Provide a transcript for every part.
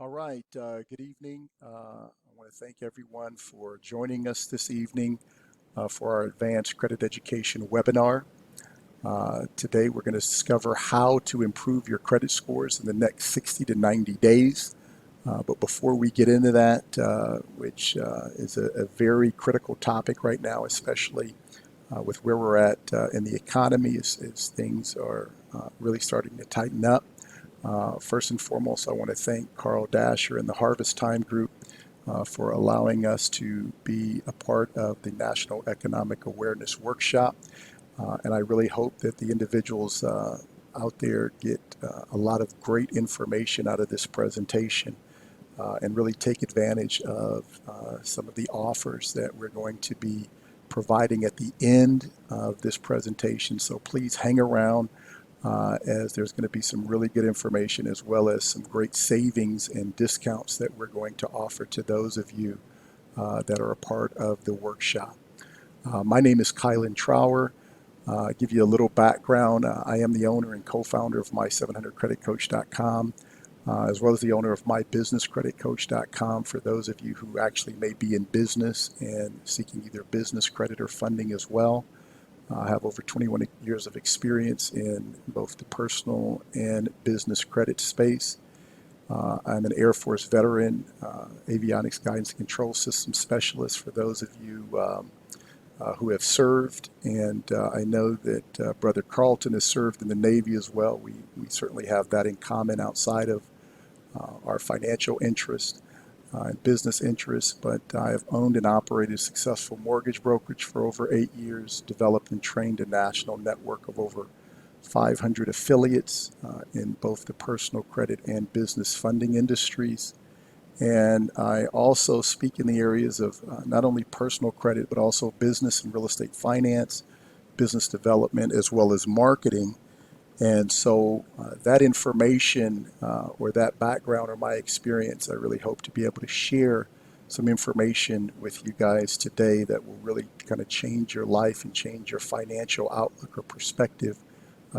All right, good evening. I want to thank everyone for joining us this evening for our Advanced Credit Education webinar. Today we're going to discover how to improve your credit scores in the next 60 to 90 days. But before we get into that, which is a very critical topic right now, especially with where we're at in the economy as things are really starting to tighten up. First and foremost, I want to thank Carl Dasher and the Harvest Time Group for allowing us to be a part of the National Economic Awareness Workshop. And I really hope that the individuals out there get a lot of great information out of this presentation and really take advantage of some of the offers that we're going to be providing at the end of this presentation. So please hang around as there's going to be some really good information as well as some great savings and discounts that we're going to offer to those of you that are a part of the workshop. My name is Kylan Trower. Give you a little background. I am the owner and co-founder of my700creditcoach.com, as well as the owner of mybusinesscreditcoach.com for those of you who actually may be in business and seeking either business credit or funding as well. I have over 21 years of experience in both the personal and business credit space. I'm an Air Force veteran, avionics guidance and control system specialist for those of you who have served. And I know that Brother Carlton has served in the Navy as well. We certainly have that in common outside of our financial interest and business interests, but I have owned and operated a successful mortgage brokerage for over 8 years, developed and trained a national network of over 500 affiliates in both the personal credit and business funding industries. And I also speak in the areas of not only personal credit, but also business and real estate finance, business development, as well as marketing. And so that information or that background or my experience, I really hope to be able to share some information with you guys today that will really kind of change your life and change your financial outlook or perspective,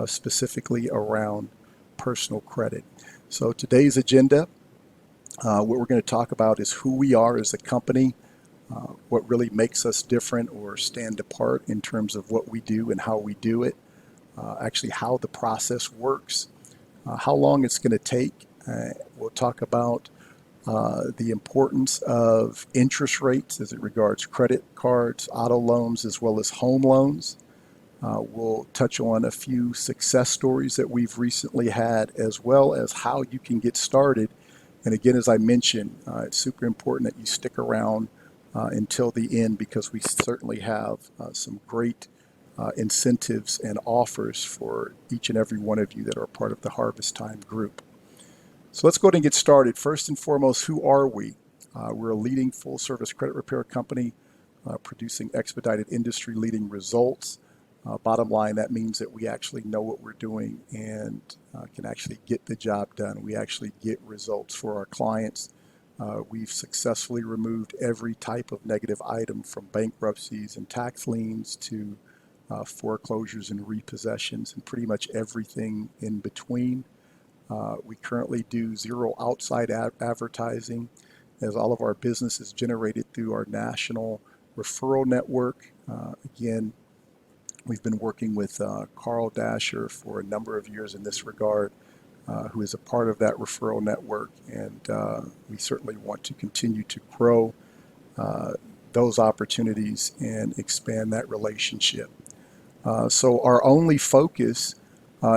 specifically around personal credit. So today's agenda, what we're going to talk about is who we are as a company, what really makes us different or stand apart in terms of what we do and how we do it. Actually how the process works, how long it's going to take. We'll talk about the importance of interest rates as it regards credit cards, auto loans, as well as home loans. We'll touch on a few success stories that we've recently had, as well as how you can get started. And again, as I mentioned, it's super important that you stick around until the end because we certainly have some great incentives and offers for each and every one of you that are part of the Harvest Time group. So let's go ahead and get started. First and foremost, who are we? We're a leading full-service credit repair company producing expedited industry-leading results. Bottom line, that means that we actually know what we're doing and can actually get the job done. We actually get results for our clients. We've successfully removed every type of negative item from bankruptcies and tax liens to foreclosures and repossessions and pretty much everything in between. We currently do zero outside advertising as all of our business is generated through our national referral network. Again, we've been working with Carl Dasher for a number of years in this regard, who is a part of that referral network, and we certainly want to continue to grow those opportunities and expand that relationship. So our only focus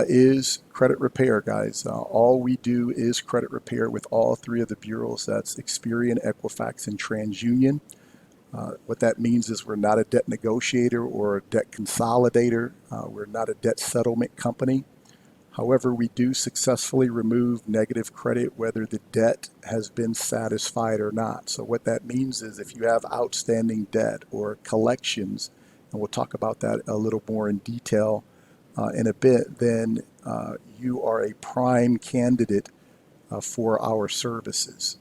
is credit repair, guys. All we do is credit repair with all three of the bureaus. That's Experian, Equifax, and TransUnion. What that means is we're not a debt negotiator or a debt consolidator. We're not a debt settlement company. However, we do successfully remove negative credit whether the debt has been satisfied or not. So what that means is if you have outstanding debt or collections, and we'll talk about that a little more in detail in a bit, then you are a prime candidate for our services.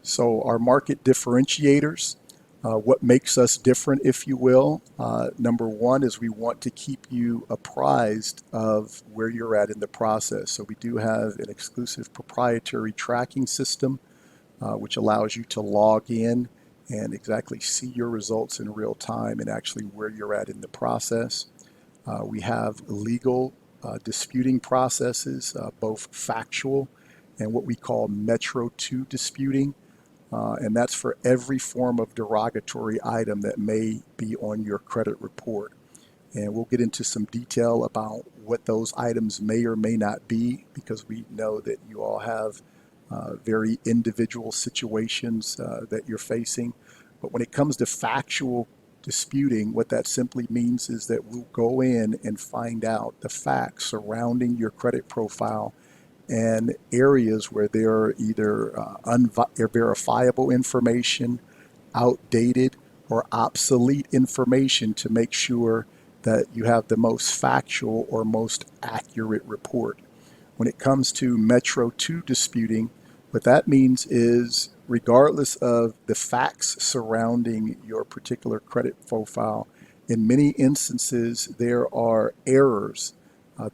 So our market differentiators, What makes us different, if you will, number one is we want to keep you apprised of where you're at in the process. So we do have an exclusive proprietary tracking system, which allows you to log in and exactly see your results in real time and actually where you're at in the process. We have legal disputing processes, both factual and what we call Metro 2 disputing. And that's for every form of derogatory item that may be on your credit report. And we'll get into some detail about what those items may or may not be, because we know that you all have very individual situations that you're facing. But when it comes to factual disputing, what that simply means is that we'll go in and find out the facts surrounding your credit profile and areas where there are either unverifiable information, outdated, or obsolete information, to make sure that you have the most factual or most accurate report. When it comes to Metro 2 disputing, what that means is regardless of the facts surrounding your particular credit profile, in many instances there are errors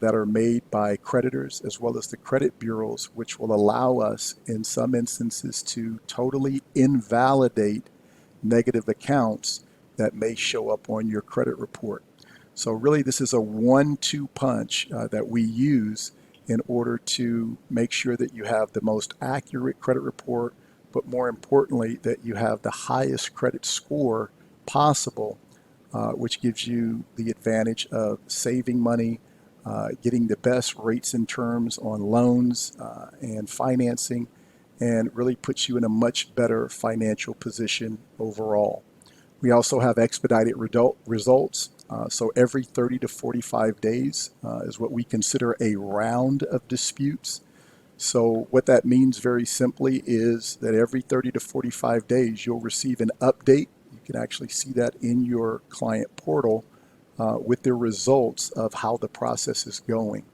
that are made by creditors as well as the credit bureaus, which will allow us in some instances to totally invalidate negative accounts that may show up on your credit report. So really this is a 1-2 punch that we use in order to make sure that you have the most accurate credit report, but more importantly, that you have the highest credit score possible, which gives you the advantage of saving money, getting the best rates and terms on loans and financing, and really puts you in a much better financial position overall. We also have expedited results. So every 30 to 45 days is what we consider a round of disputes. So what that means very simply is that every 30 to 45 days you'll receive an update. You can actually see that in your client portal with the results of how the process is going.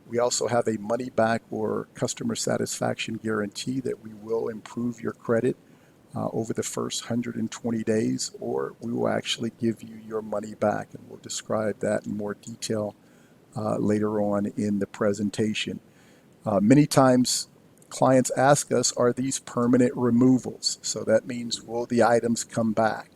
We also have a money back or customer satisfaction guarantee that we will improve your credit over the first 120 days, or we will actually give you your money back, and we'll describe that in more detail later on in the presentation. Many times clients ask us, are these permanent removals? So that means, will the items come back?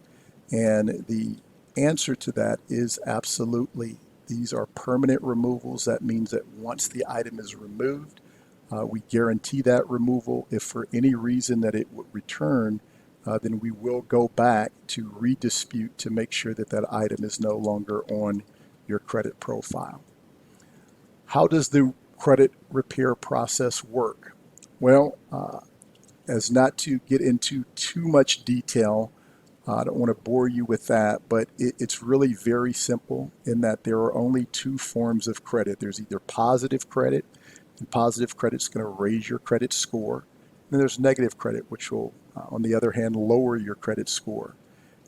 And the answer to that is absolutely. These are permanent removals. That means that once the item is removed, we guarantee that removal. If for any reason that it would return, then we will go back to redispute to make sure that that item is no longer on your credit profile. How does the credit repair process work? Well, as not to get into too much detail, I don't want to bore you with that, but it's really very simple in that there are only two forms of credit. There's either positive credit, and positive credit is going to raise your credit score. And then there's negative credit, which will, on the other hand, lower your credit score.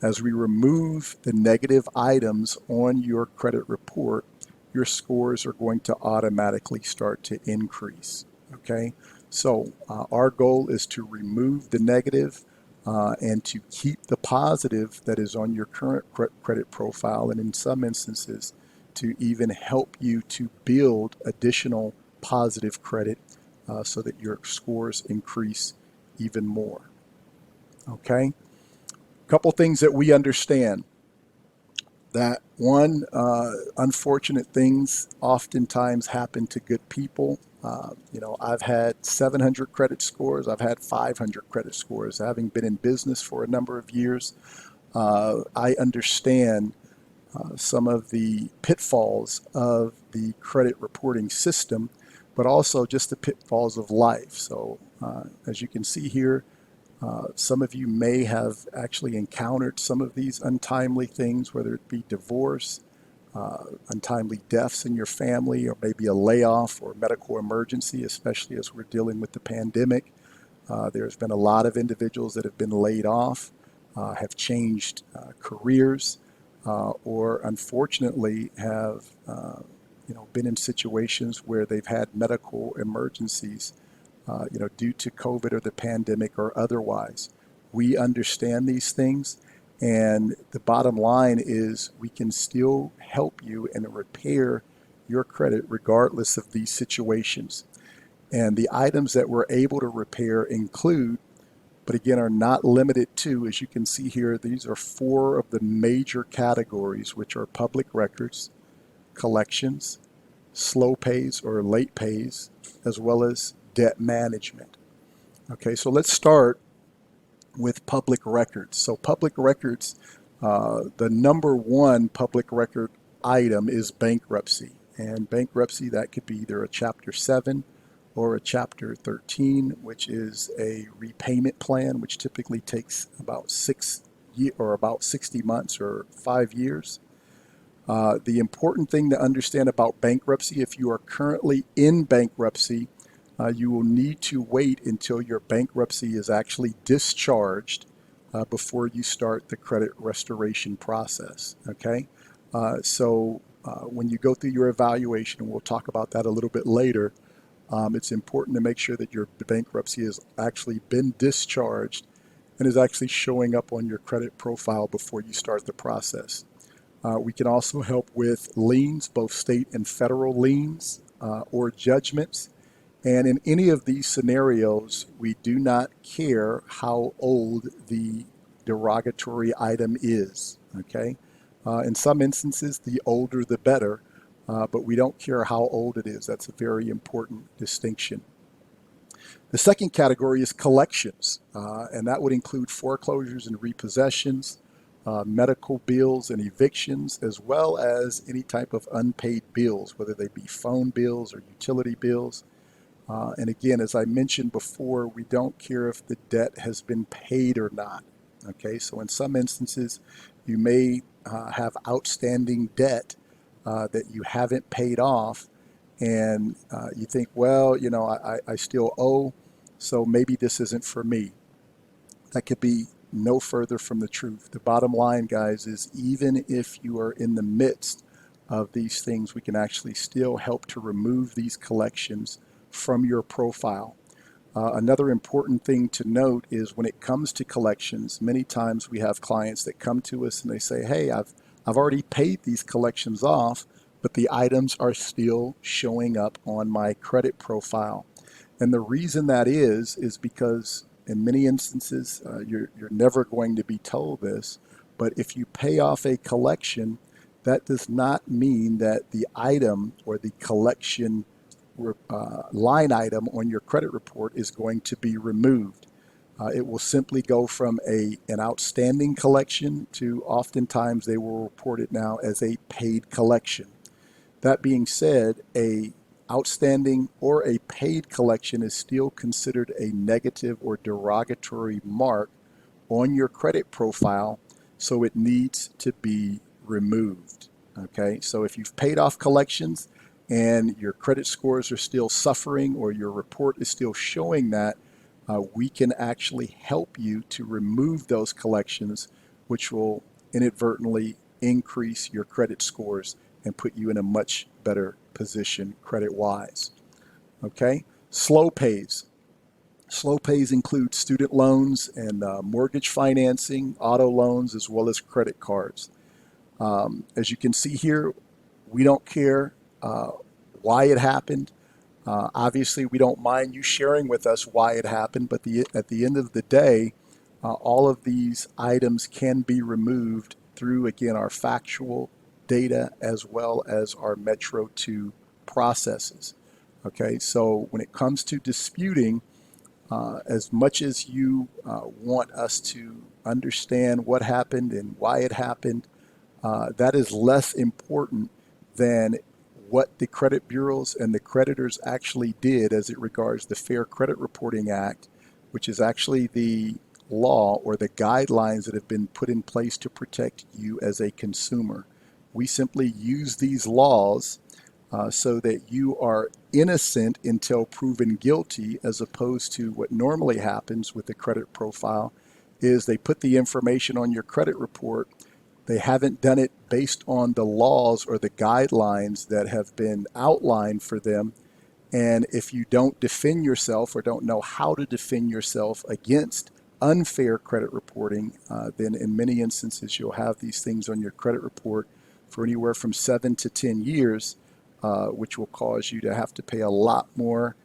As we remove the negative items on your credit report, your scores are going to automatically start to increase. Okay, so our goal is to remove the negative and to keep the positive that is on your current credit profile, and in some instances to even help you to build additional positive credit so that your scores increase even more. Okay, a couple things that we understand. That one, unfortunate things oftentimes happen to good people. I've had 700 credit scores. I've had 500 credit scores. Having been in business for a number of years, I understand some of the pitfalls of the credit reporting system, but also just the pitfalls of life. So as you can see here, some of you may have actually encountered some of these untimely things, whether it be divorce, untimely deaths in your family, or maybe a layoff or medical emergency, especially as we're dealing with the pandemic. There's been a lot of individuals that have been laid off, have changed careers, or unfortunately have been in situations where they've had medical emergencies due to COVID or the pandemic or otherwise. We understand these things, and the bottom line is we can still help you and repair your credit regardless of these situations. And the items that we're able to repair include, but again are not limited to, as you can see here, these are four of the major categories, which are public records, collections, slow pays or late pays, as well as debt management. Okay, so let's start with public records. So public records, the number one public record item is bankruptcy. And bankruptcy, that could be either a Chapter 7 or a Chapter 13, which is a repayment plan, which typically takes about 60 months or 5 years. The important thing to understand about bankruptcy, if you are currently in bankruptcy, you will need to wait until your bankruptcy is actually discharged before you start the credit restoration process. Okay, so when you go through your evaluation, and we'll talk about that a little bit later, it's important to make sure that your bankruptcy has actually been discharged and is actually showing up on your credit profile before you start the process. We can also help with liens, both state and federal liens or judgments. And in any of these scenarios, we do not care how old the derogatory item is. Okay. In some instances, the older the better, but we don't care how old it is. That's a very important distinction. The second category is collections, and that would include foreclosures and repossessions, medical bills and evictions, as well as any type of unpaid bills, whether they be phone bills or utility bills. And again, as I mentioned before, we don't care if the debt has been paid or not. Okay, so in some instances, you may have outstanding debt that you haven't paid off, and you think, well, you know, I still owe, so maybe this isn't for me. That could be no further from the truth. The bottom line, guys, is even if you are in the midst of these things, we can actually still help to remove these collections from your profile. Another important thing to note is when it comes to collections, many times we have clients that come to us and they say, hey, I've already paid these collections off, but the items are still showing up on my credit profile. And the reason that is because in many instances, you're never going to be told this, but if you pay off a collection, that does not mean that the item or the collection line item on your credit report is going to be removed. It will simply go from an outstanding collection to oftentimes they will report it now as a paid collection. That being said, a outstanding or a paid collection is still considered a negative or derogatory mark on your credit profile, so it needs to be removed. Okay, so if you've paid off collections and your credit scores are still suffering or your report is still showing that, we can actually help you to remove those collections, which will inadvertently increase your credit scores and put you in a much better position credit-wise. Okay, slow pays. Slow pays include student loans and mortgage financing, auto loans, as well as credit cards. As you can see here, we don't care why it happened. Obviously, we don't mind you sharing with us why it happened, but at the end of the day, all of these items can be removed through, again, our factual data as well as our Metro 2 processes. Okay, so when it comes to disputing, as much as you want us to understand what happened and why it happened, that is less important than what the credit bureaus and the creditors actually did as it regards the Fair Credit Reporting Act, which is actually the law or the guidelines that have been put in place to protect you as a consumer. We simply use these laws so that you are innocent until proven guilty, as opposed to what normally happens with the credit profile is they put the information on your credit report. They haven't done it based on the laws or the guidelines that have been outlined for them. And if you don't defend yourself or don't know how to defend yourself against unfair credit reporting, then in many instances you'll have these things on your credit report for anywhere from 7 to 10 years, which will cause you to have to pay a lot more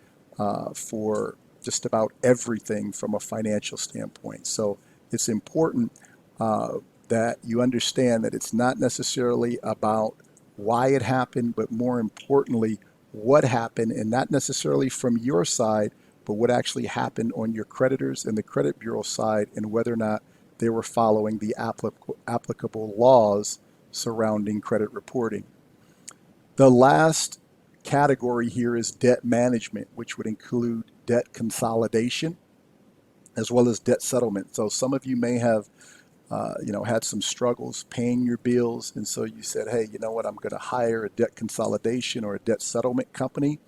for just about everything from a financial standpoint. So it's important that you understand that it's not necessarily about why it happened, but more importantly, what happened, and not necessarily from your side, but what actually happened on your creditors and the credit bureau side, and whether or not they were following the applicable laws surrounding credit reporting. The last category here is debt management, which would include debt consolidation as well as debt settlement. So some of you may have had some struggles paying your bills, and so you said, hey, you know what, I'm going to hire a debt consolidation or a debt settlement company.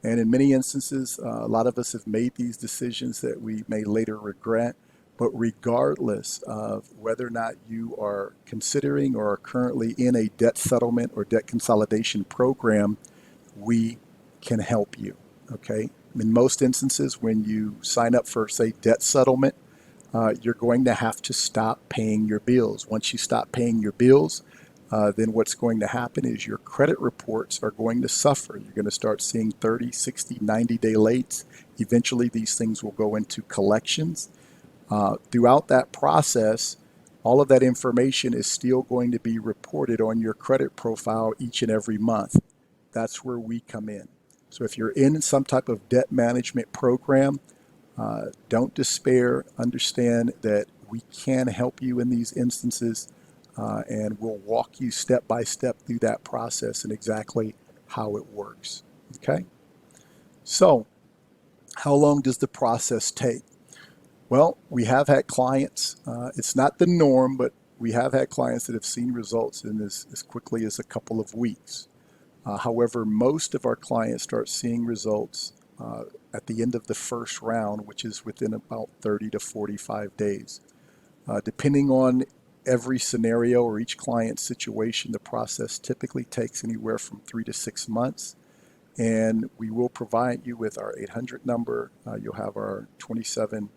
And in many instances, a lot of us have made these decisions that we may later regret. But regardless of whether or not you are considering or are currently in a debt settlement or debt consolidation program, we can help you. Okay. In most instances, when you sign up for, say, debt settlement, you're going to have to stop paying your bills. Once you stop paying your bills, then what's going to happen is your credit reports are going to suffer. You're going to start seeing 30, 60, 90-day lates. Eventually, these things will go into collections. Throughout that process, all of that information is still going to be reported on your credit profile each and every month. That's where we come in. So if you're in some type of debt management program, don't despair. Understand that we can help you in these instances, and we'll walk you step by step through that process and exactly how it works. Okay? So, how long does the process take? Well, we have had clients, it's not the norm, but we have had clients that have seen results in as quickly as a couple of weeks. However, most of our clients start seeing results at the end of the first round, which is within about 30 to 45 days. Depending on every scenario or each client's situation, the process typically takes anywhere from 3 to 6 months. And we will provide you with our 800 number. You'll have our 24/7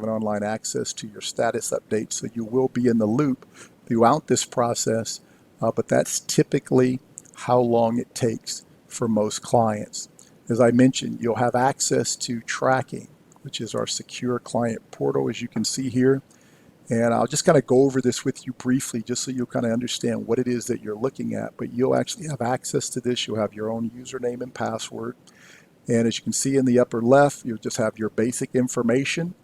online access to your status updates. So you will be in the loop throughout this process, but that's typically how long it takes for most clients. As I mentioned, you'll have access to tracking, which is our secure client portal, as you can see here. And I'll just kind of go over this with you briefly, just so you'll kind of understand what it is that you're looking at. But you'll actually have access to this. You'll have your own username and password. And as you can see in the upper left, you'll just have your basic information.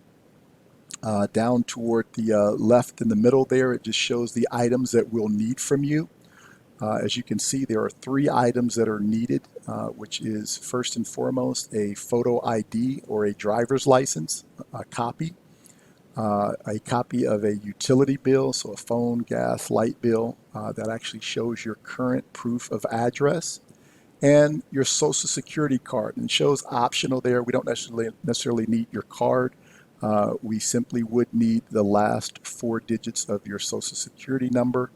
Down toward the left in the middle there, it just shows the items that we'll need from you. As you can see, there are 3 items that are needed, which is first and foremost a photo ID or a driver's license, a copy of a utility bill, so a phone, gas, light bill that actually shows your current proof of address, and your social security card. And it shows optional there. We don't necessarily need your card. We simply would need the last 4 digits of your social security number.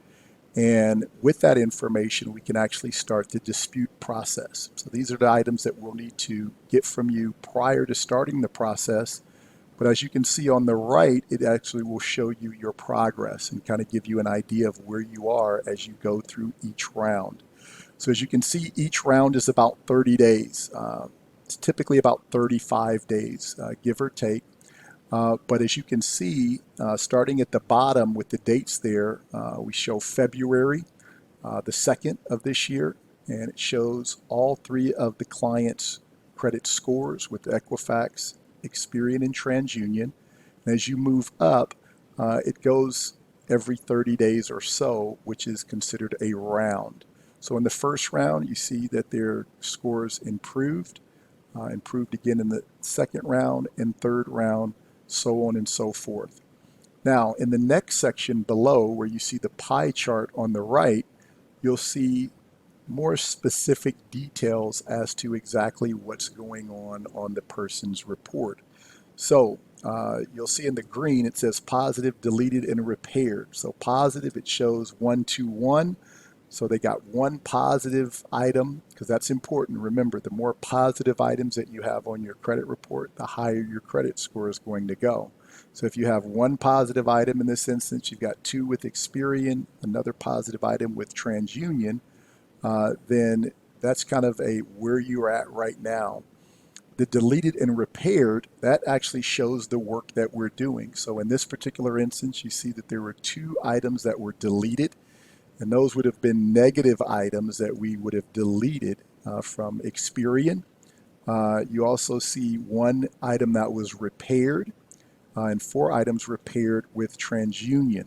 And with that information, we can actually start the dispute process. So these are the items that we'll need to get from you prior to starting the process. But as you can see on the right, it actually will show you your progress and kind of give you an idea of where you are as you go through each round. So as you can see, each round is about 30 days. It's typically about 35 days, give or take. But as you can see, starting at the bottom with the dates there, we show February the 2nd of this year, and it shows all 3 of the clients' credit scores with Equifax, Experian, and TransUnion. And as you move up, it goes every 30 days or so, which is considered a round. So in the first round, you see that their scores improved again in the second round and third round, so on and so forth. Now, in the next section below, where you see the pie chart on the right, you'll see more specific details as to exactly what's going on the person's report. So you'll see in the green, it says positive, deleted, and repaired. So positive, it shows 121. So they got 1 positive item, because that's important. Remember, the more positive items that you have on your credit report, the higher your credit score is going to go. So if you have one positive item in this instance, you've got two with Experian, another positive item with TransUnion, then that's kind of a where you're at right now. The deleted and repaired, that actually shows the work that we're doing. So in this particular instance, you see that there were two items that were deleted, and those would have been negative items that we would have deleted from Experian. You also see one item that was repaired and four items repaired with TransUnion.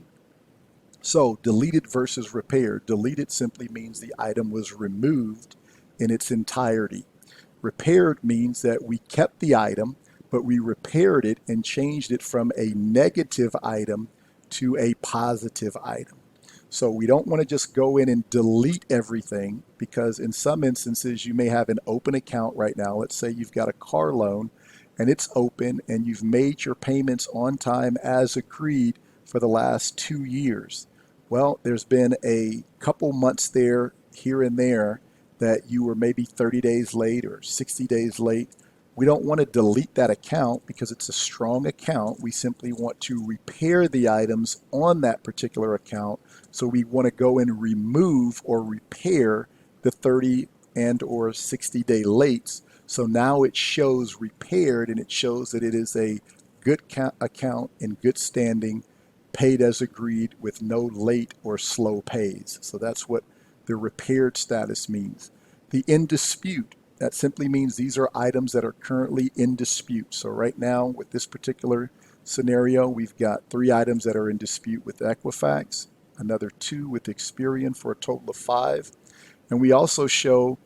So deleted versus repaired. Deleted simply means the item was removed in its entirety. Repaired means that we kept the item, but we repaired it and changed it from a negative item to a positive item. So we don't want to just go in and delete everything, because in some instances you may have an open account right now. Let's say you've got a car loan and it's open and you've made your payments on time as agreed for the last 2 years. Well, there's been a couple months there, here and there, that you were maybe 30 days late or 60 days late. We don't want to delete that account because it's a strong account. We simply want to repair the items on that particular account. So we want to go and remove or repair the 30 and or 60 day lates. So now it shows repaired, and it shows that it is a good account in good standing, paid as agreed with no late or slow pays. So that's what the repaired status means. The in dispute, that simply means these are items that are currently in dispute. So right now with this particular scenario, we've got 3 items that are in dispute with Equifax, another 2 with Experian, for a total of 5. And we also show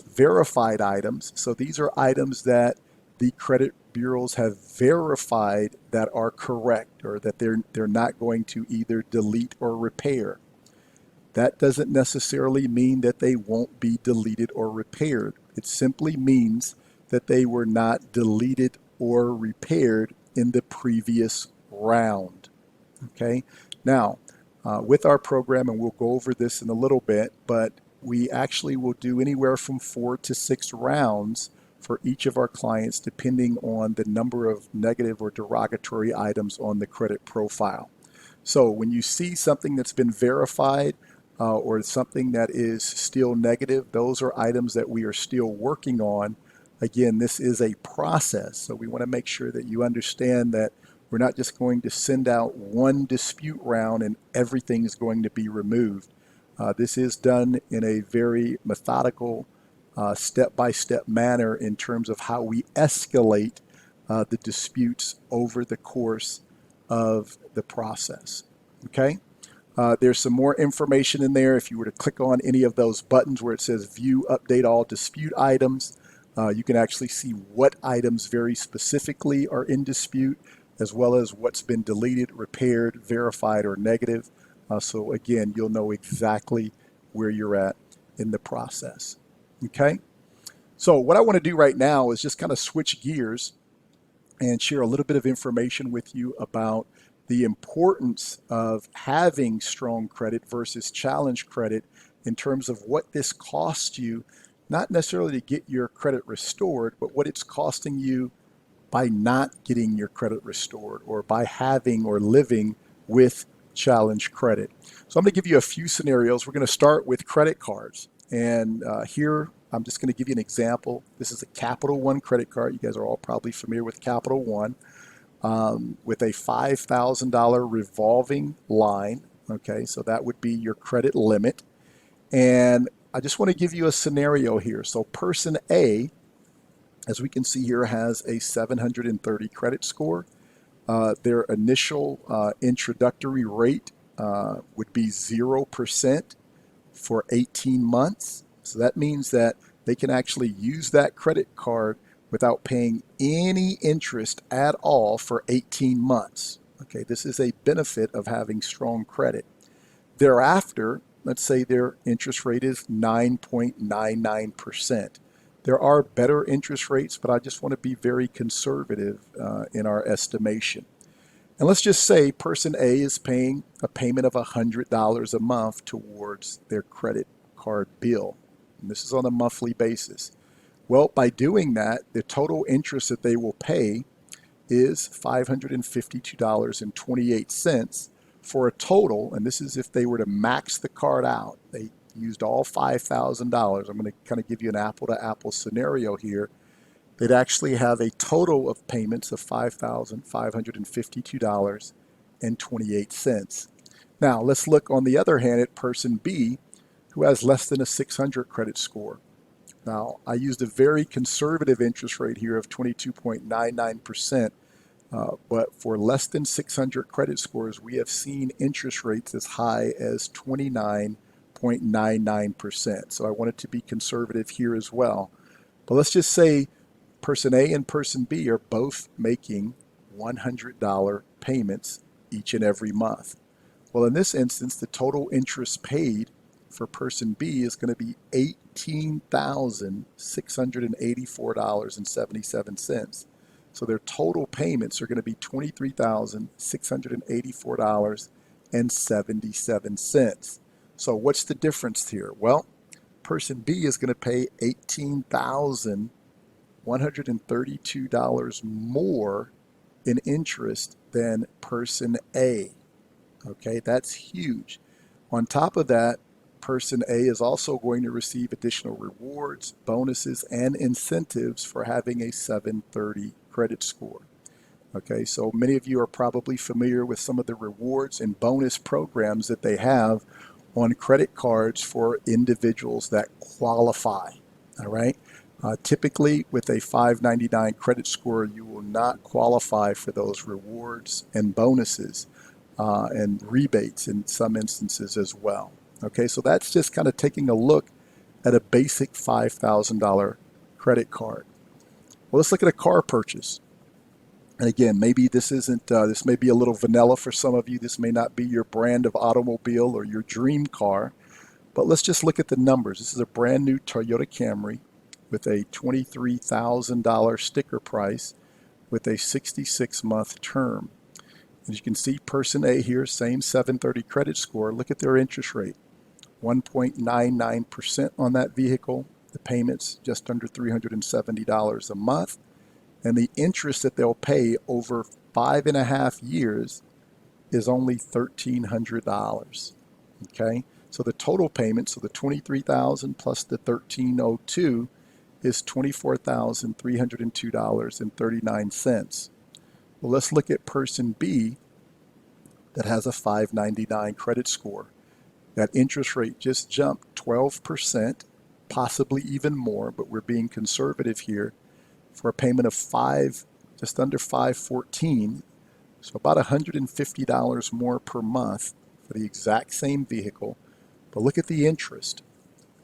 verified items. So these are items that the credit bureaus have verified that are correct, or that they're not going to either delete or repair. That doesn't necessarily mean that they won't be deleted or repaired. It simply means that they were not deleted or repaired in the previous round. Okay. Now, with our program, and we'll go over this in a little bit, but we actually will do anywhere from 4 to 6 rounds for each of our clients, depending on the number of negative or derogatory items on the credit profile. So when you see something that's been verified, or something that is still negative, those are items that we are still working on. Again, this is a process, so we want to make sure that you understand that we're not just going to send out one dispute round and everything is going to be removed. This is done in a very methodical, step-by-step manner in terms of how we escalate the disputes over the course of the process. Okay? There's some more information in there. If you were to click on any of those buttons where it says view, update all dispute items, you can actually see what items very specifically are in dispute, as well as what's been deleted, repaired, verified, or negative. So again, you'll know exactly where you're at in the process. Okay? So what I want to do right now is just kind of switch gears and share a little bit of information with you about the importance of having strong credit versus challenge credit in terms of what this costs you, not necessarily to get your credit restored, but what it's costing you by not getting your credit restored, or by having or living with challenge credit. So I'm going to give you a few scenarios. We're going to start with credit cards. And here I'm just going to give you an example. This is a Capital One credit card. You guys are all probably familiar with Capital One. With a $5,000 revolving line. Okay, so that would be your credit limit. And I just want to give you a scenario here. So person A, as we can see here, has a 730 credit score. Their initial introductory rate would be 0% for 18 months. So that means that they can actually use that credit card without paying any interest at all for 18 months. Okay, this is a benefit of having strong credit. Thereafter, let's say their interest rate is 9.99%. There are better interest rates, but I just want to be very conservative in our estimation. And let's just say person A is paying a payment of $100 a month towards their credit card bill. And this is on a monthly basis. Well, by doing that, the total interest that they will pay is $552.28 for a total, and this is if they were to max the card out. They used all $5,000. I'm going to kind of give you an apple-to-apple scenario here. They'd actually have a total of payments of $5,552.28. Now, let's look on the other hand at person B, who has less than a 600 credit score. Now, I used a very conservative interest rate here of 22.99%, but for less than 600 credit scores, we have seen interest rates as high as 29.99%. So I wanted to be conservative here as well. But let's just say person A and person B are both making $100 payments each and every month. Well, in this instance, the total interest paid for person B is going to be $18,684.77. So their total payments are going to be $23,684.77. So what's the difference here? Well, person B is going to pay $18,132 more in interest than person A. Okay, that's huge. On top of that, person A is also going to receive additional rewards, bonuses, and incentives for having a 730 credit score. Okay, so many of you are probably familiar with some of the rewards and bonus programs that they have on credit cards for individuals that qualify. All right. Typically, with a 599 credit score, you will not qualify for those rewards and bonuses and rebates in some instances as well. Okay, so that's just kind of taking a look at a basic $5,000 credit card. Well, let's look at a car purchase. And again, maybe this isn't, this may be a little vanilla for some of you. This may not be your brand of automobile or your dream car, but let's just look at the numbers. This is a brand new Toyota Camry with a $23,000 sticker price with a 66-month term. As you can see, person A here, same 730 credit score. Look at their interest rate, 1.99% on that vehicle. The payments just under $370 a month. And the interest that they'll pay over 5.5 years is only $1,300. Okay, so the total payment, so the $23,000 plus the $1,302 is $24,302.39. Well, let's look at person B that has a 599 credit score. That interest rate just jumped 12%, possibly even more, but we're being conservative here, for a payment of just under $514, so about $150 more per month for the exact same vehicle. But look at the interest.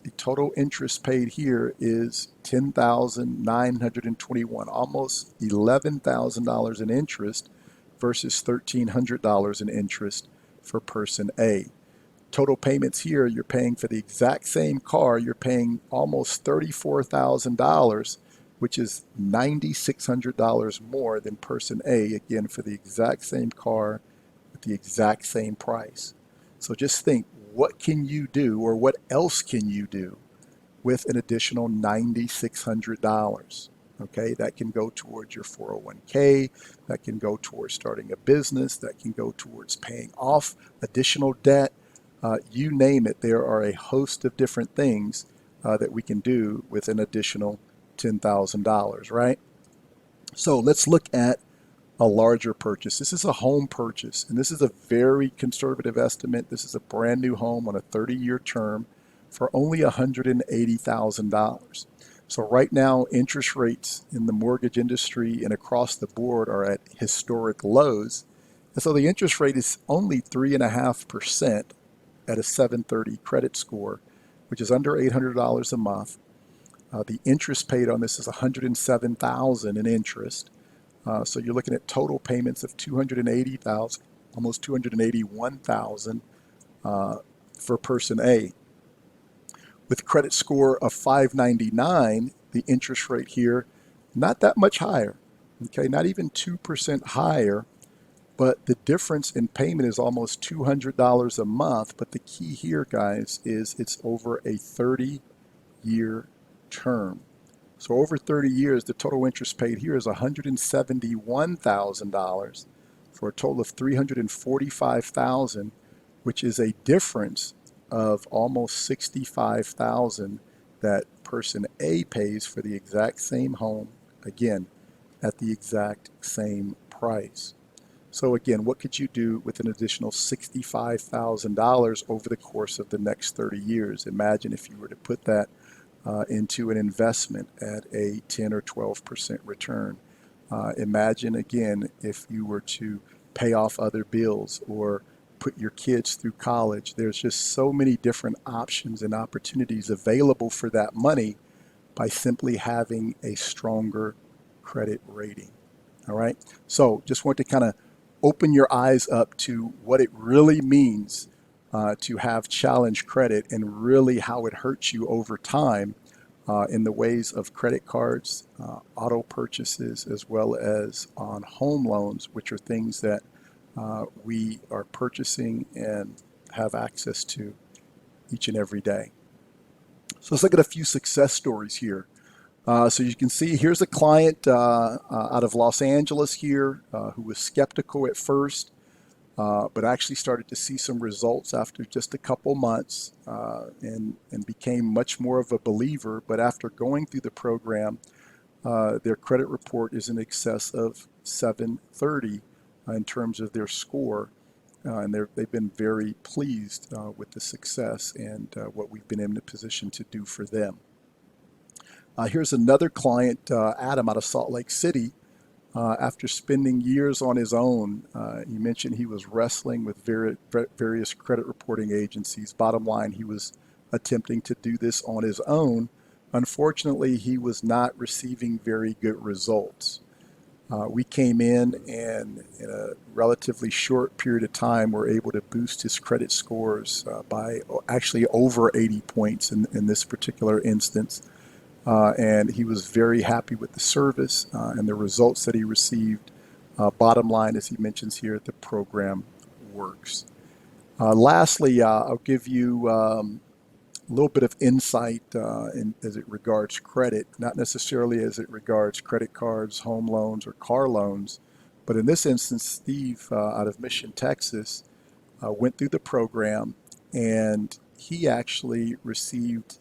The total interest paid here is $10,921, almost $11,000 in interest versus $1,300 in interest for person A. Total payments here, you're paying for the exact same car, you're paying almost $34,000, which is $9,600 more than person A, again, for the exact same car with the exact same price. So just think, what can you do, or what else can you do with an additional $9,600? Okay, that can go towards your 401k, that can go towards starting a business, that can go towards paying off additional debt. You name it, there are a host of different things that we can do with an additional $10,000, right? So let's look at a larger purchase. This is a home purchase, and this is a very conservative estimate. This is a brand new home on a 30-year term for only $180,000. So right now, interest rates in the mortgage industry and across the board are at historic lows. And so the interest rate is only 3.5% at a 730 credit score, which is under $800 a month. The interest paid on this is $107,000 in interest. So you're looking at total payments of $280,000, almost $281,000 for person A. With credit score of 599, the interest rate here, not that much higher, okay, not even 2% higher, but the difference in payment is almost $200 a month. But the key here, guys, is it's over a 30-year term. So over 30 years, the total interest paid here is $171,000 for a total of $345,000, which is a difference of almost $65,000 that person A pays for the exact same home, again, at the exact same price. So again, what could you do with an additional $65,000 over the course of the next 30 years? Imagine if you were to put that into an investment at a 10 or 12% return. Imagine again if you were to pay off other bills or put your kids through college. There's just so many different options and opportunities available for that money by simply having a stronger credit rating. All right. So just want to kind of open your eyes up to what it really means to have challenge credit and really how it hurts you over time in the ways of credit cards, auto purchases, as well as on home loans, which are things that we are purchasing and have access to each and every day. So let's look at a few success stories here. So you can see here's a client out of Los Angeles here who was skeptical at first, but actually started to see some results after just a couple months and became much more of a believer. But after going through the program, their credit report is in excess of 730 in terms of their score. And they've been very pleased with the success and what we've been in a position to do for them. Here's another client, Adam, out of Salt Lake City. After spending years on his own, he mentioned he was wrestling with various credit reporting agencies. Bottom line, he was attempting to do this on his own. Unfortunately, he was not receiving very good results. We came in and in a relatively short period of time were able to boost his credit scores by actually over 80 points in this particular instance. And he was very happy with the service and the results that he received. Bottom line, as he mentions here, the program works. Lastly, I'll give you a little bit of insight as it regards credit, not necessarily as it regards credit cards, home loans, or car loans. But in this instance, Steve out of Mission, Texas, went through the program, and he actually received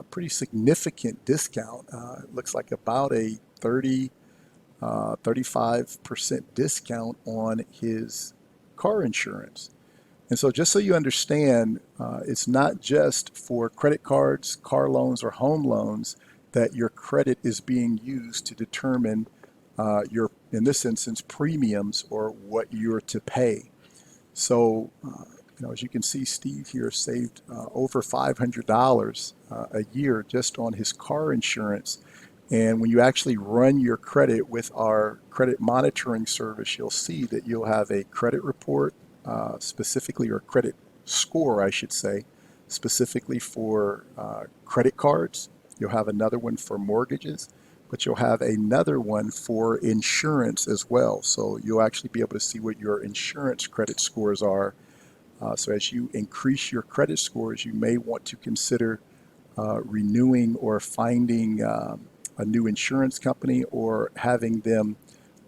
pretty significant discount. It looks like about a 35% discount on his car insurance. And so just so you understand, it's not just for credit cards, car loans, or home loans that your credit is being used to determine your, in this instance, premiums or what you're to pay. So, as you can see, Steve here saved over $500 a year just on his car insurance. And when you actually run your credit with our credit monitoring service, you'll see that you'll have a credit report specifically, or credit score, I should say, specifically for credit cards. You'll have another one for mortgages, but you'll have another one for insurance as well. So you'll actually be able to see what your insurance credit scores are. So as you increase your credit scores, you may want to consider renewing or finding a new insurance company or having them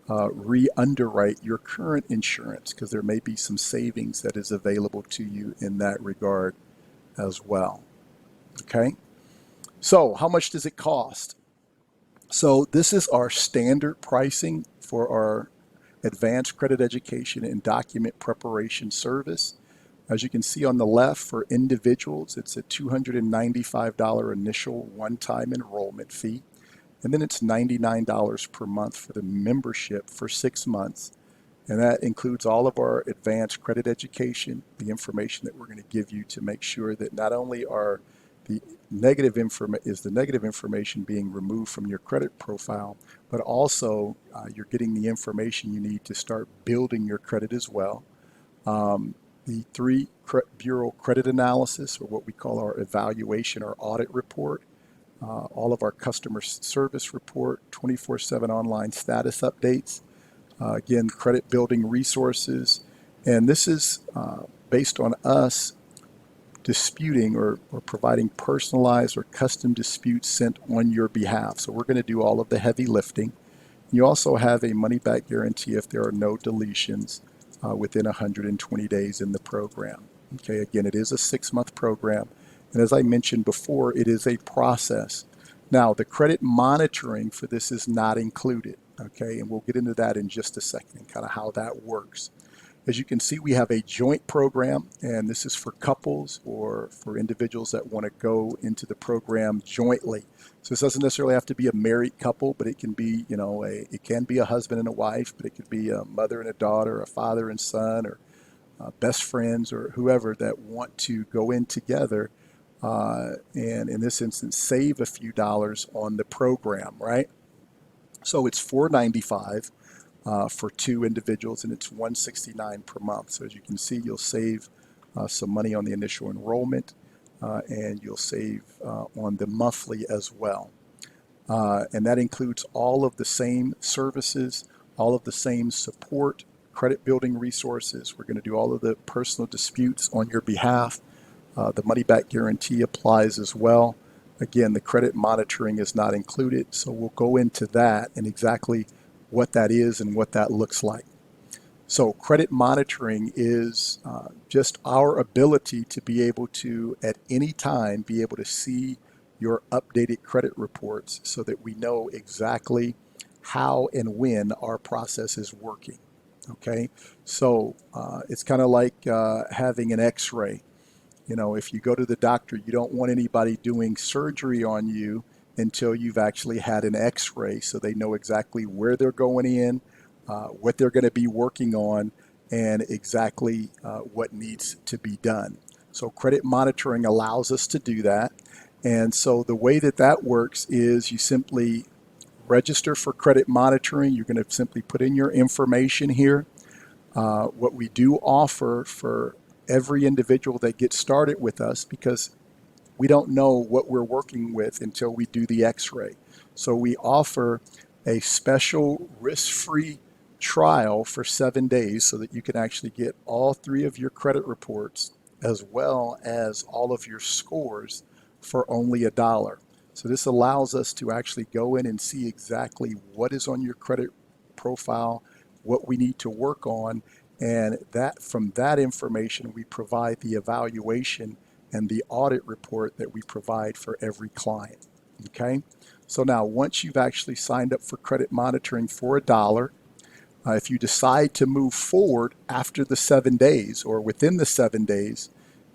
re-underwrite your current insurance, because there may be some savings that is available to you in that regard as well. Okay, so how much does it cost? So this is our standard pricing for our advanced credit education and document preparation service. As you can see on the left, for individuals, it's a $295 initial one-time enrollment fee. And then it's $99 per month for the membership for 6 months. And that includes all of our advanced credit education, the information that we're going to give you to make sure that not only are the negative information being removed from your credit profile, but also you're getting the information you need to start building your credit as well. The 3 bureau credit analysis, or what we call our evaluation or audit report, all of our customer service report, 24/7 online status updates, again, credit building resources. And this is based on us disputing or providing personalized or custom disputes sent on your behalf. So we're going to do all of the heavy lifting. You also have a money back guarantee if there are no deletions within 120 days in the program. Okay, again, it is a 6-month program. And as I mentioned before, it is a process. Now, the credit monitoring for this is not included. Okay, and we'll get into that in just a second and kind of how that works. As you can see, we have a joint program, and this is for couples or for individuals that want to go into the program jointly. So this doesn't necessarily have to be a married couple, but it can be, it can be a husband and a wife, but it could be a mother and a daughter, a father and son, or best friends, or whoever that want to go in together, and in this instance, save a few dollars on the program, right? So it's $495 for 2 individuals, and it's $169 per month. So as you can see, you'll save some money on the initial enrollment, and you'll save on the monthly as well. And that includes all of the same services, all of the same support, credit building resources. We're going to do all of the personal disputes on your behalf. The money back guarantee applies as well. Again, the credit monitoring is not included, so we'll go into that and exactly what that is and what that looks like. So credit monitoring is just our ability to be able to, at any time, be able to see your updated credit reports so that we know exactly how and when our process is working. Okay, so it's kind of like having an x-ray. If you go to the doctor, you don't want anybody doing surgery on you until you've actually had an x-ray so they know exactly where they're going in, what they're going to be working on, and exactly what needs to be done. So credit monitoring allows us to do that. And so the way that that works is you simply register for credit monitoring. You're going to simply put in your information here. What we do offer for every individual that gets started with us, because we don't know what we're working with until we do the x-ray. So we offer a special risk-free trial for 7 days so that you can actually get all 3 of your credit reports as well as all of your scores for only $1. So this allows us to actually go in and see exactly what is on your credit profile, what we need to work on, and that from that information we provide the evaluation and the audit report that we provide for every client. Okay, so now once you've actually signed up for credit monitoring for $1, if you decide to move forward after the 7 days or within the 7 days,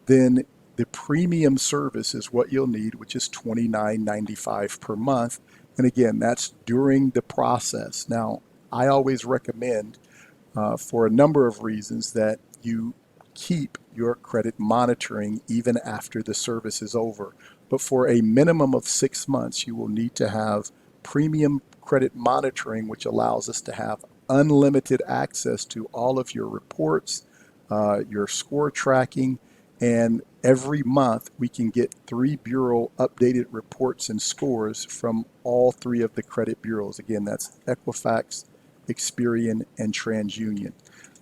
then the premium service is what you'll need, which is $29.95 per month. And again, that's during the process. Now, I always recommend for a number of reasons that you keep your credit monitoring even after the service is over. But for a minimum of 6 months, you will need to have premium credit monitoring, which allows us to have unlimited access to all of your reports, your score tracking, and every month we can get 3 bureau updated reports and scores from all 3 of the credit bureaus. Again, that's Equifax, Experian, and TransUnion.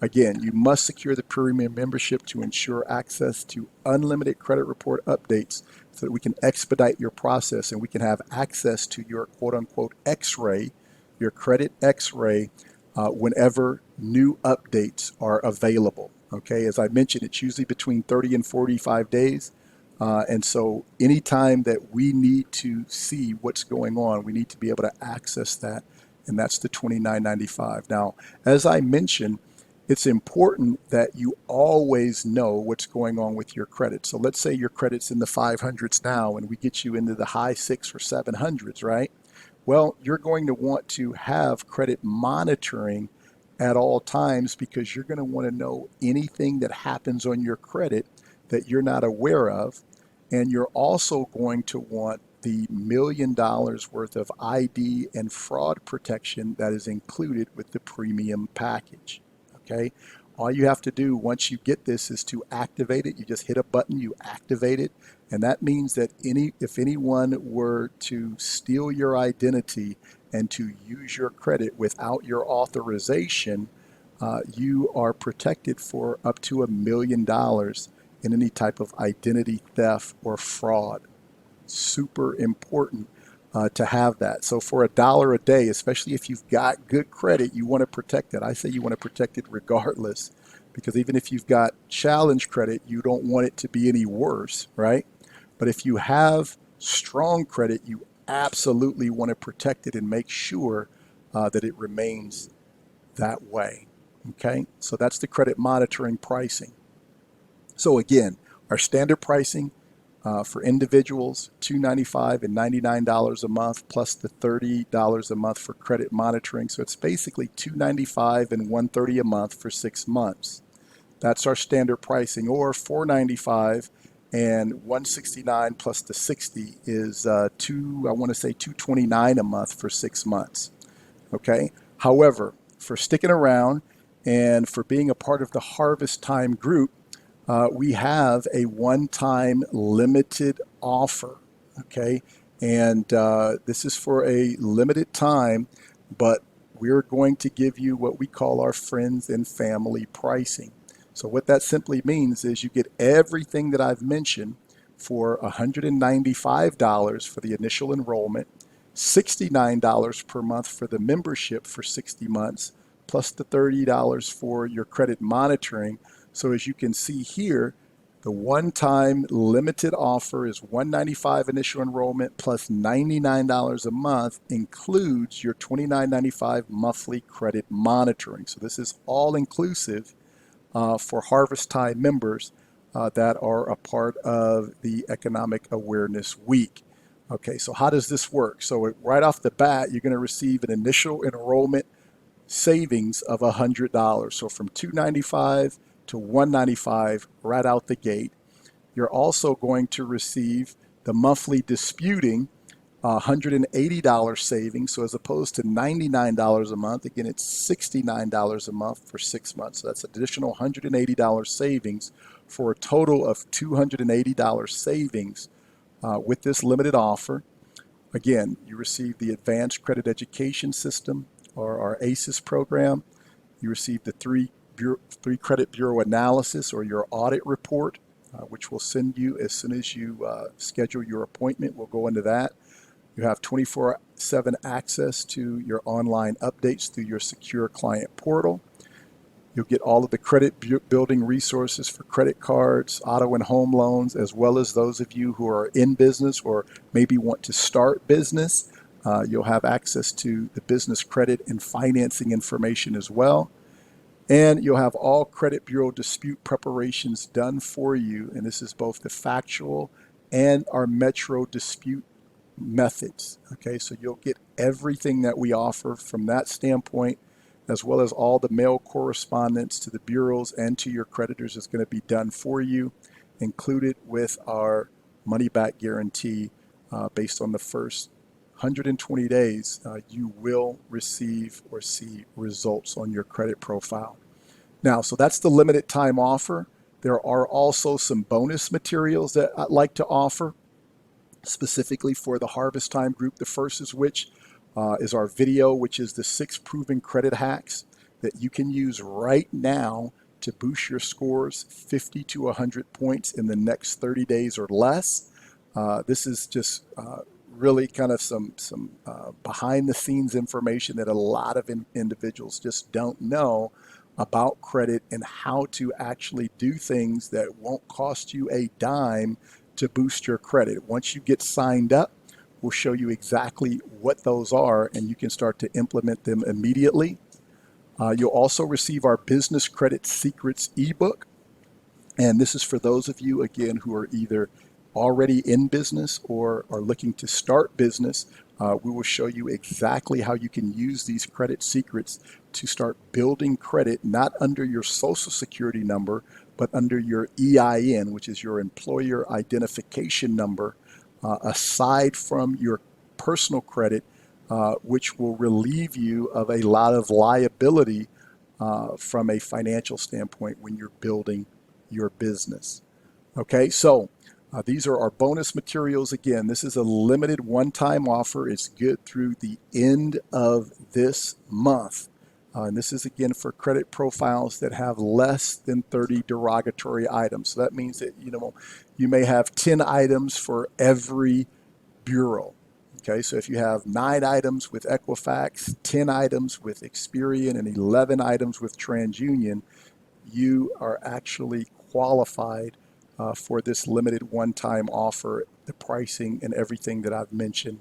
Again, you must secure the premium membership to ensure access to unlimited credit report updates so that we can expedite your process and we can have access to your quote-unquote x-ray, your credit x-ray, whenever new updates are available. Okay, as I mentioned, it's usually between 30 and 45 days. And so anytime that we need to see what's going on, we need to be able to access that. And that's the $29.95. Now, as I mentioned, it's important that you always know what's going on with your credit. So let's say your credit's in the 500s now and we get you into the high 600s or 700s, right? Well, you're going to want to have credit monitoring at all times because you're going to want to know anything that happens on your credit that you're not aware of. And you're also going to want the $1 million worth of ID and fraud protection that is included with the premium package. Okay, all you have to do once you get this is to activate it. You just hit a button, you activate it, and that means that if anyone were to steal your identity and to use your credit without your authorization, you are protected for up to $1 million. in any type of identity theft or fraud. Super important to have that. So for $1 a day, especially if you've got good credit, you want to protect it. I say you want to protect it regardless, because even if you've got challenge credit, you don't want it to be any worse, right? But if you have strong credit, you absolutely want to protect it and make sure that it remains that way. Okay, so that's the credit monitoring pricing. So again, our standard pricing for individuals, $295 and $99 a month, plus the $30 a month for credit monitoring. So it's basically $295 and $130 a month for 6 months. That's our standard pricing. Or $495 and $169 plus the 60 is I want to say $229 a month for 6 months. Okay. However, for sticking around and for being a part of the Harvest Time group, we have a one-time limited offer, okay? And this is for a limited time, but we're going to give you what we call our friends and family pricing. So what that simply means is you get everything that I've mentioned for $195 for the initial enrollment, $69 per month for the membership for 60 months, plus the $30 for your credit monitoring. So as you can see here, the one-time limited offer is $195 initial enrollment plus $99 a month, includes your $29.95 monthly credit monitoring. So this is all inclusive for Harvest Time members that are a part of the Economic Awareness Week. Okay, so how does this work? So right off the bat, you're going to receive an initial enrollment savings of $100. So from $295 to $195 right out the gate. You're also going to receive the monthly disputing $180 savings. So as opposed to $99 a month, again, it's $69 a month for 6 months. So that's an additional $180 savings for a total of $280 savings with this limited offer. Again, you receive the Advanced Credit Education System, or our ACES program. You receive the three credit bureau analysis, or your audit report, which we'll send you as soon as you schedule your appointment. We'll go into that. You have 24/7 access to your online updates through your secure client portal. You'll get all of the credit building resources for credit cards, auto and home loans, as well as those of you who are in business or maybe want to start business. You'll have access to the business credit and financing information as well. And you'll have all credit bureau dispute preparations done for you. And this is both the factual and our Metro dispute methods. Okay, so you'll get everything that we offer from that standpoint, as well as all the mail correspondence to the bureaus and to your creditors is going to be done for you, included with our money back guarantee based on the first 120 days, you will receive or see results on your credit profile. Now, so that's the limited time offer. There are also some bonus materials that I'd like to offer specifically for the Harvest Time group. The first is is our video, which is the 6 proven credit hacks that you can use right now to boost your scores 50 to 100 points in the next 30 days or less. This is just really kind of some behind the scenes information that a lot of individuals just don't know about credit and how to actually do things that won't cost you a dime to boost your credit. Once you get signed up, we'll show you exactly what those are, and you can start to implement them immediately. You'll also receive our Business Credit Secrets ebook. And this is for those of you, again, who are either already in business or are looking to start business. We will show you exactly how you can use these credit secrets to start building credit, not under your social security number, but under your EIN, which is your employer identification number, aside from your personal credit, which will relieve you of a lot of liability from a financial standpoint when you're building your business. Okay, so these are our bonus materials. Again, this is a limited one-time offer. It's good through the end of this month. And this is again for credit profiles that have less than 30 derogatory items. So that means that you may have 10 items for every bureau. Okay, so if you have 9 items with Equifax, 10 items with Experian, and 11 items with TransUnion, you are actually qualified for this limited one-time offer, the pricing and everything that I've mentioned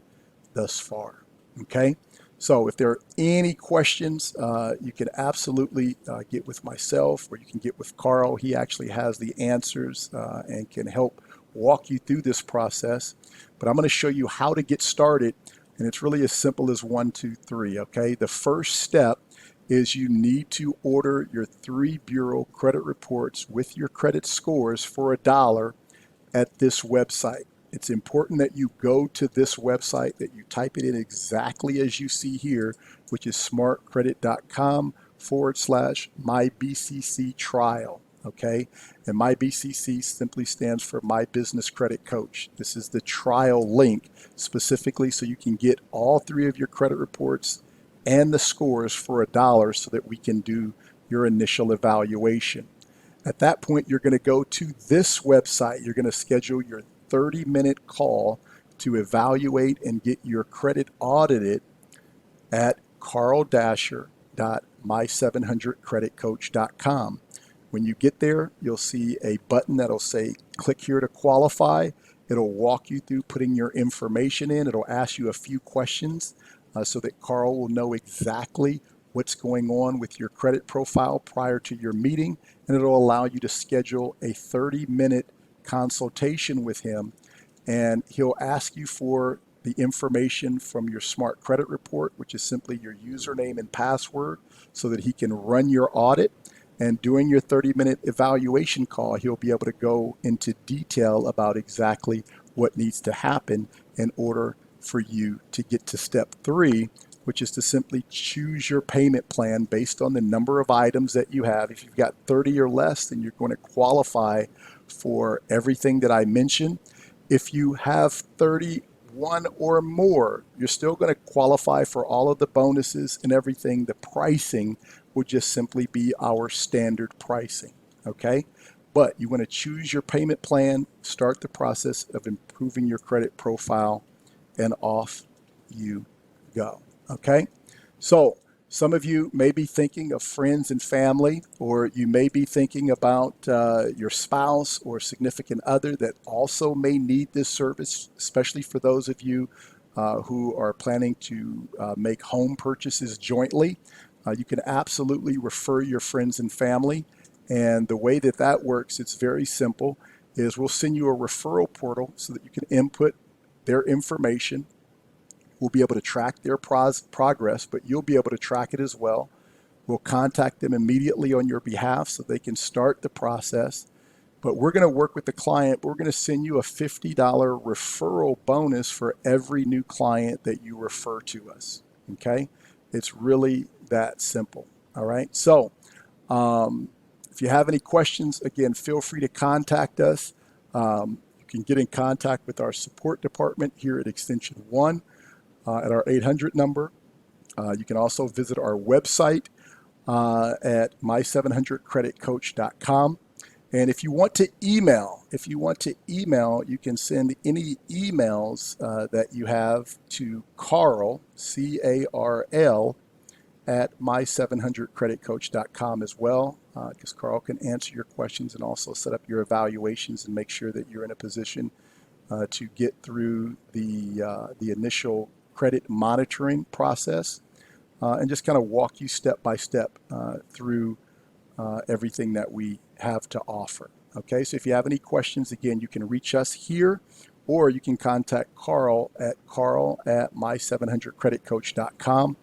thus far. Okay, so if there are any questions, you can absolutely get with myself, or you can get with Carl. He actually has the answers and can help walk you through this process. But I'm going to show you how to get started, and it's really as simple as 1, 2, 3. Okay, the first step is you need to order your 3 bureau credit reports with your credit scores for $1 at this website. It's important that you go to this website, that you type it in exactly as you see here, which is smartcredit.com/mybcc trial. Okay, and MyBCC simply stands for My Business Credit Coach. This is the trial link specifically so you can get all 3 of your credit reports and the scores for $1 so that we can do your initial evaluation. At that point, you're going to go to this website. You're going to schedule your 30-minute call to evaluate and get your credit audited at carl-my700creditcoach.com. When you get there, you'll see a button that'll say click here to qualify. It'll walk you through putting your information in. It'll ask you a few questions so that Carl will know exactly what's going on with your credit profile prior to your meeting, and it'll allow you to schedule a 30-minute consultation with him, and he'll ask you for the information from your smart credit report, which is simply your username and password, so that he can run your audit. And during your 30-minute evaluation call, he'll be able to go into detail about exactly what needs to happen in order for you to get to step 3, which is to simply choose your payment plan based on the number of items that you have. If you've got 30 or less, then you're going to qualify for everything that I mentioned. If you have 31 or more, you're still going to qualify for all of the bonuses and everything. The pricing will just simply be our standard pricing, okay? But you want to choose your payment plan, start the process of improving your credit profile, and off you go, okay? So some of you may be thinking of friends and family, or you may be thinking about your spouse or significant other that also may need this service, especially for those of you who are planning to make home purchases jointly. You can absolutely refer your friends and family. And the way that that works, it's very simple, is we'll send you a referral portal so that you can input their information. We'll be able to track their progress, but you'll be able to track it as well. We'll contact them immediately on your behalf so they can start the process. But we're going to work with the client. We're going to send you a $50 referral bonus for every new client that you refer to us. Okay? It's really that simple. All right? So if you have any questions, again, feel free to contact us. You can get in contact with our support department here at Extension 1 at our 800 number. You can also visit our website at my700creditcoach.com. And if you want to email, you can send any emails that you have to Carl, C-A-R-L, at my700creditcoach.com as well, because Carl can answer your questions and also set up your evaluations and make sure that you're in a position to get through the initial credit monitoring process and just kind of walk you step by step through everything that we have to offer. Okay, so if you have any questions, again, you can reach us here, or you can contact Carl at my700creditcoach.com.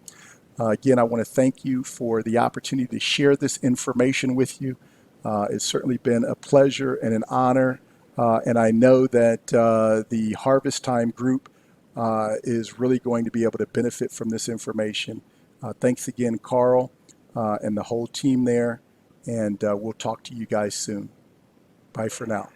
Again, I want to thank you for the opportunity to share this information with you. It's certainly been a pleasure and an honor, and I know that the Harvest Time group is really going to be able to benefit from this information. Thanks again, Carl, and the whole team there, and we'll talk to you guys soon. Bye for now.